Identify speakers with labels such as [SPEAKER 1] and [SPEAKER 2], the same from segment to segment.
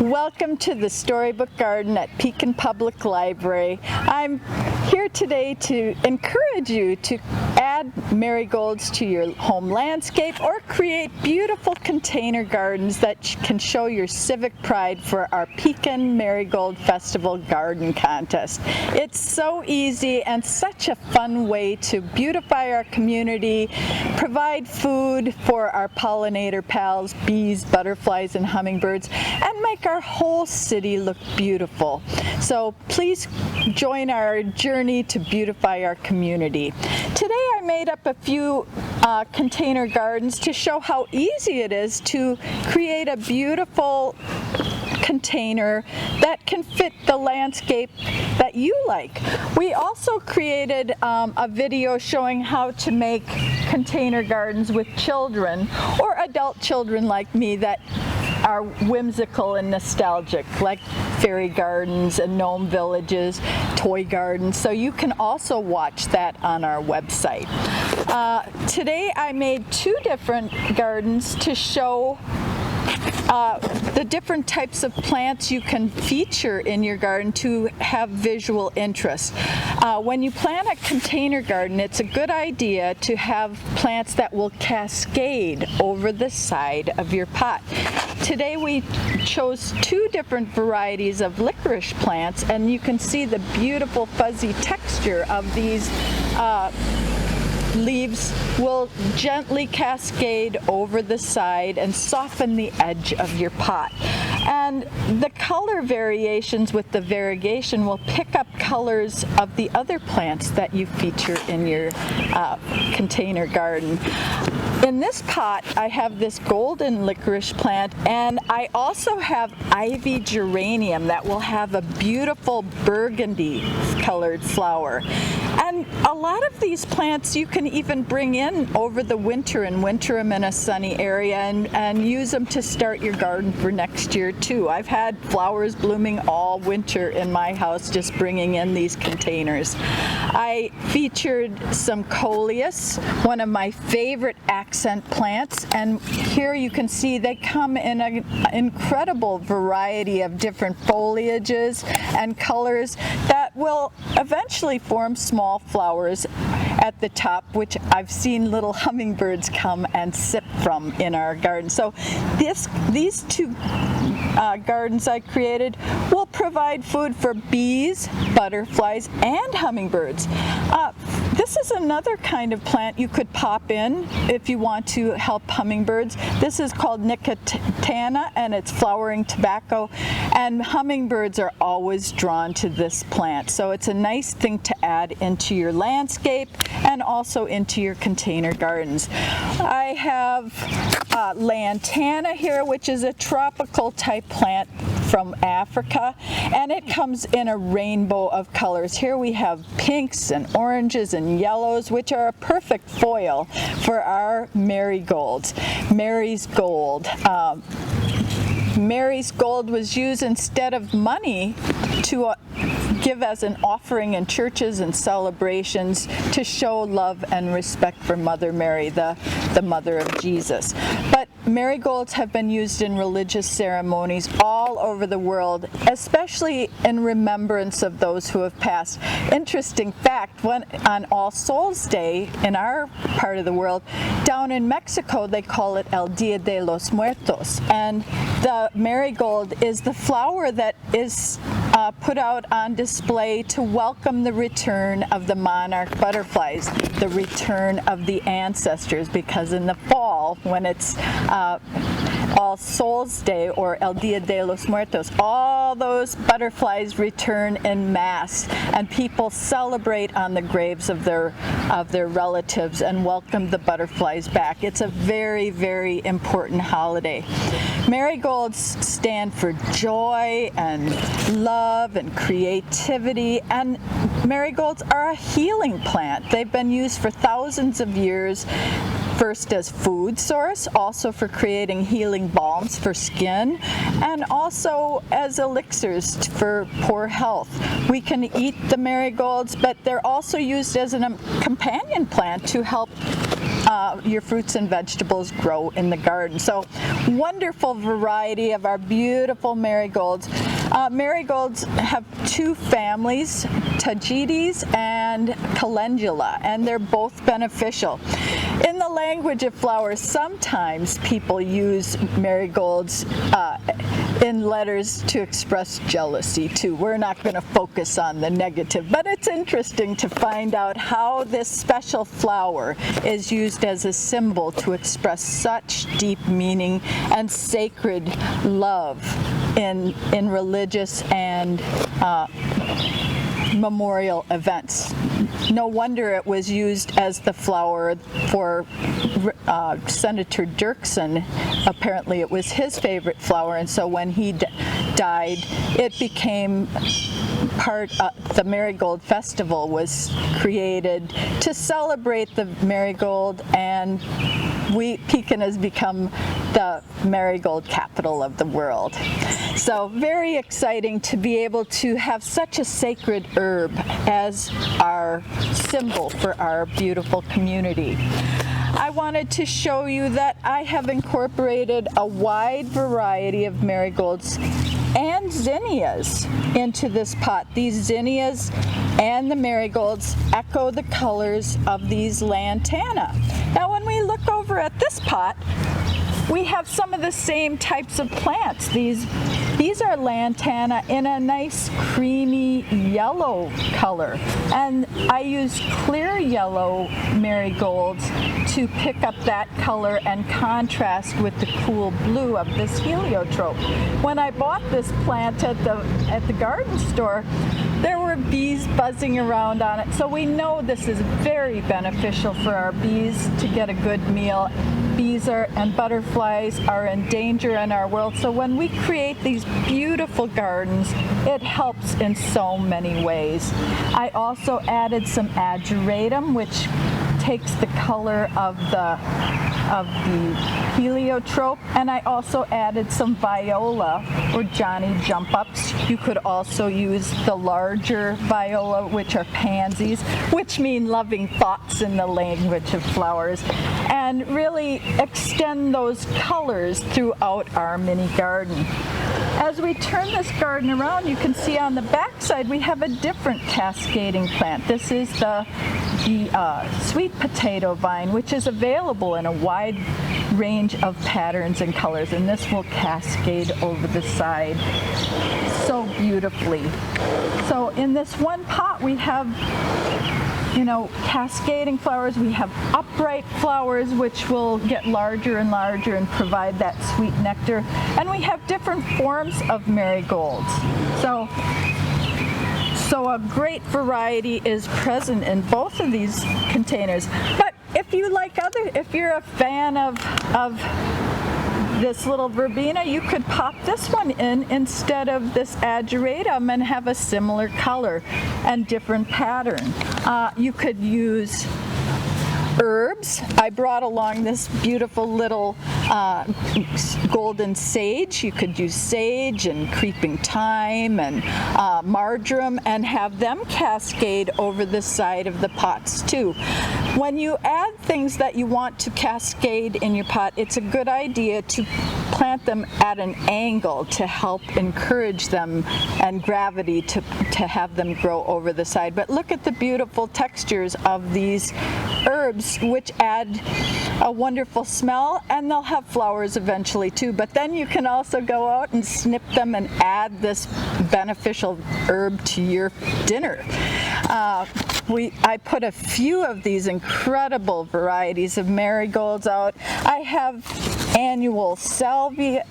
[SPEAKER 1] Welcome to the Storybook Garden at Pekin Public Library. I'm here today to encourage you to add marigolds to your home landscape or create beautiful container gardens that can show your civic pride for our Pekin Marigold Festival Garden Contest. It's so easy and such a fun way to beautify our community, provide food for our pollinator pals, bees, butterflies, and hummingbirds, and make our whole city look beautiful. So please join our journey to beautify our community. Today I made up a few container gardens to show how easy it is to create a beautiful container that can fit the landscape that you like. We also created a video showing how to make container gardens with children or adult children like me that are whimsical and nostalgic, like fairy gardens and gnome villages, toy gardens. So you can also watch that on our website. Today I made two different gardens to show the different types of plants you can feature in your garden to have visual interest. When you plant a container garden, it's a good idea to have plants that will cascade over the side of your pot. Today we chose two different varieties of licorice plants, and you can see the beautiful fuzzy texture of these leaves will gently cascade over the side and soften the edge of your pot. And the color variations with the variegation will pick up colors of the other plants that you feature in your container garden. In this pot, I have this golden licorice plant, and I also have ivy geranium that will have a beautiful burgundy colored flower. And a lot of these plants you can even bring in over the winter and winter them in a sunny area and use them to start your garden for next year too. I've had flowers blooming all winter in my house just bringing in these containers. I featured some Coleus, one of my favorite accent plants, and here you can see they come in an incredible variety of different foliages and colors that will eventually form small flowers at the top, which I've seen little hummingbirds come and sip from in our garden. So these two gardens I created will provide food for bees, butterflies, and hummingbirds. This is another kind of plant you could pop in if you want to help hummingbirds. This is called Lantana, and it's flowering tobacco, and hummingbirds are always drawn to this plant. So it's a nice thing to add into your landscape and also into your container gardens. I have Lantana here, which is a tropical type plant from Africa, and it comes in a rainbow of colors. Here we have pinks and oranges and yellows, which are a perfect foil for our marigolds. Mary's gold. Mary's gold was used instead of money to give as an offering in churches and celebrations to show love and respect for Mother Mary, the mother of Jesus. But marigolds have been used in religious ceremonies all over the world, especially in remembrance of those who have passed. Interesting fact, on All Souls Day in our part of the world, down in Mexico they call it El Dia de los Muertos, and the marigold is the flower that is put out on display to welcome the return of the monarch butterflies, the return of the ancestors, because in the fall, when it's All Souls Day or El Dia de los Muertos, all those butterflies return en masse, and people celebrate on the graves of their relatives and welcome the butterflies back. It's a very, very important holiday. Marigolds stand for joy and love and creativity, and marigolds are a healing plant. They've been used for thousands of years, first as food source, also for creating healing balms for skin, and also as elixirs for poor health. We can eat the marigolds, but they're also used as a companion plant to help your fruits and vegetables grow in the garden. So wonderful variety of our beautiful marigolds. Marigolds have two families, Tagetes and Calendula, and they're both beneficial. In the language of flowers, sometimes people use marigolds in letters to express jealousy too. We're not going to focus on the negative, but it's interesting to find out how this special flower is used as a symbol to express such deep meaning and sacred love in religious and memorial events. No wonder it was used as the flower for Senator Dirksen. Apparently it was his favorite flower, and so when he died, it became the Marigold Festival was created to celebrate the marigold, and Pekin has become the marigold capital of the world. So very exciting to be able to have such a sacred herb as our symbol for our beautiful community. I wanted to show you that I have incorporated a wide variety of marigolds and zinnias into this pot. These zinnias and the marigolds echo the colors of these Lantana. Now when we look over at this pot, we have some of the same types of plants. These are Lantana in a nice creamy yellow color, and I use clear yellow marigolds to pick up that color and contrast with the cool blue of this heliotrope. When I bought this plant at the garden store, there were bees buzzing around on it, so we know this is very beneficial for our bees to get a good meal. Bees and butterflies are in danger in our world, so when we create these beautiful gardens, it helps in so many ways. I also added some ageratum, which takes the color of the heliotrope, and I also added some viola or Johnny jump ups. You could also use the larger viola, which are pansies, which mean loving thoughts in the language of flowers, and really extend those colors throughout our mini garden. As we turn this garden around, you can see on the back side we have a different cascading plant. This is the sweet potato vine, which is available in a wide range of patterns and colors, and this will cascade over the side so beautifully. So in this one pot we have cascading flowers. We have upright flowers, which will get larger and larger and provide that sweet nectar. And we have different forms of marigolds. So a great variety is present in both of these containers. But if you're a fan of this little verbena, you could pop this one in instead of this ageratum and have a similar color and different pattern. You could use herbs. I brought along this beautiful little golden sage. You could use sage and creeping thyme and marjoram and have them cascade over the side of the pots too. When you add things that you want to cascade in your pot, it's a good idea to plant them at an angle to help encourage them and gravity to have them grow over the side. But look at the beautiful textures of these herbs, which add a wonderful smell, and they'll have flowers eventually too. But then you can also go out and snip them and add this beneficial herb to your dinner. I put a few of these incredible varieties of marigolds out. I have annual salvia.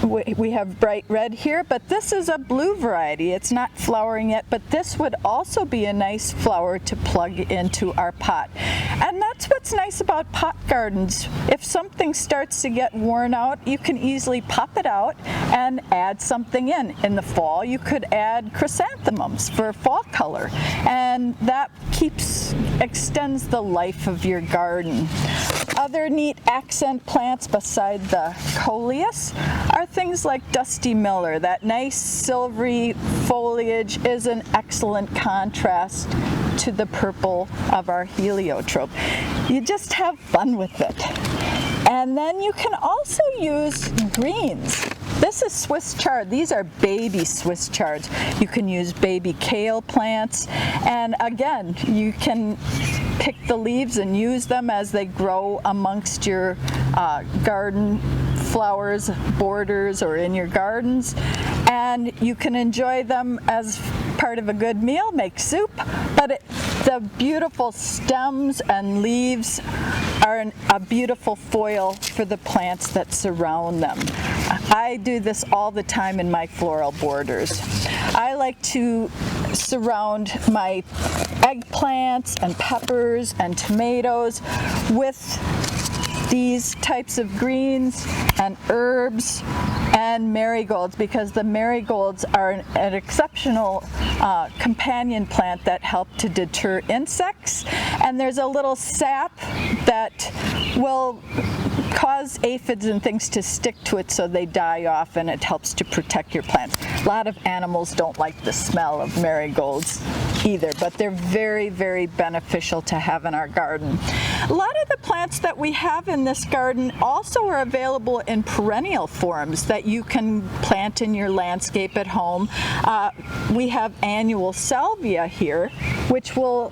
[SPEAKER 1] We have bright red here, but this is a blue variety. It's not flowering yet, but this would also be a nice flower to plug into our pot. And that's what's nice about pot gardens. If something starts to get worn out, you can easily pop it out and add something in. In the fall, you could add chrysanthemums for fall color, and that extends the life of your garden. Other neat accent plants beside the Coleus are things like Dusty Miller. That nice silvery foliage is an excellent contrast to the purple of our heliotrope. You just have fun with it. And then you can also use greens. This is Swiss chard. These are baby Swiss chards. You can use baby kale plants, and again, you can pick the leaves and use them as they grow amongst your garden flowers, borders, or in your gardens, and you can enjoy them as part of a good meal, make soup, but the beautiful stems and leaves are a beautiful foil for the plants that surround them. I do this all the time in my floral borders. I like to surround my eggplants and peppers and tomatoes with these types of greens and herbs and marigolds, because the marigolds are an exceptional companion plant that help to deter insects, and there's a little sap that will cause aphids and things to stick to it so they die off, and it helps to protect your plants. A lot of animals don't like the smell of marigolds either, but they're very, very beneficial to have in our garden. A lot of the plants that we have in this garden also are available in perennial forms that you can plant in your landscape at home. We have annual salvia here, which will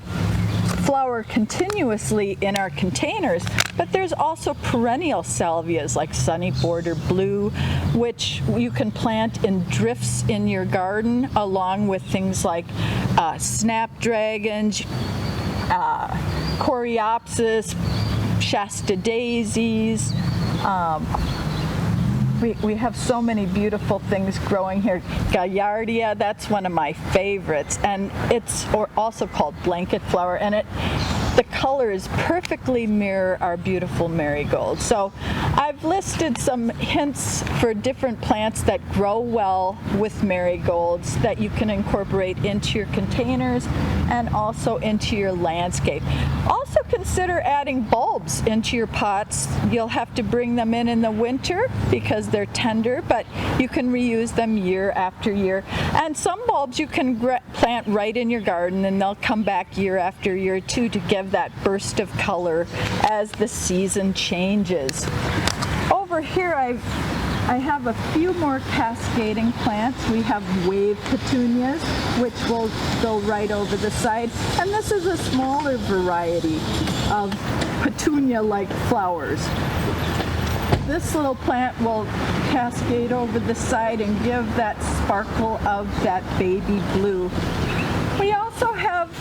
[SPEAKER 1] flower continuously in our containers, but there's also perennial salvias like sunny border blue, which you can plant in drifts in your garden, along with things like snapdragons, coreopsis, Shasta daisies. We have so many beautiful things growing here. Gallardia, that's one of my favorites, and it's also called blanket flower, and the colors perfectly mirror our beautiful marigolds. So I've listed some hints for different plants that grow well with marigolds that you can incorporate into your containers and also into your landscape. Also consider adding bulbs into your pots. You'll have to bring them in the winter because they're tender, but you can reuse them year after year. And some bulbs you can plant right in your garden, and they'll come back year after year too, to give that burst of color as the season changes. Over here I have a few more cascading plants. We have wave petunias, which will go right over the side, and this is a smaller variety of petunia-like flowers. This little plant will cascade over the side and give that sparkle of that baby blue. We also have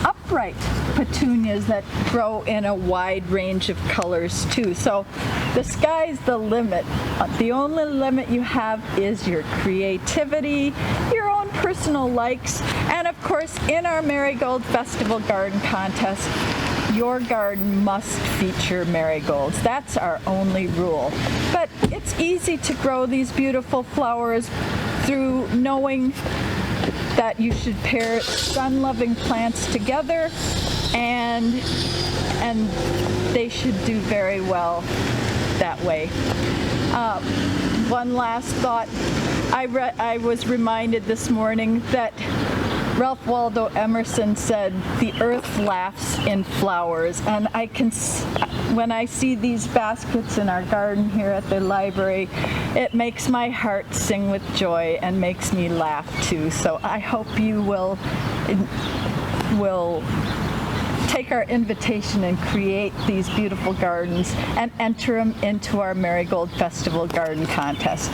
[SPEAKER 1] upright petunias that grow in a wide range of colors too. So the sky's the limit. The only limit you have is your creativity, your own personal likes, and of course in our Marigold Festival Garden Contest, your garden must feature marigolds. That's our only rule. But it's easy to grow these beautiful flowers through knowing that you should pair sun-loving plants together, and they should do very well that way. One last thought. I was reminded this morning that Ralph Waldo Emerson said, "The earth laughs in flowers," and when I see these baskets in our garden here at the library, it makes my heart sing with joy and makes me laugh too. So I hope you will take our invitation and create these beautiful gardens and enter them into our Marigold Festival Garden Contest.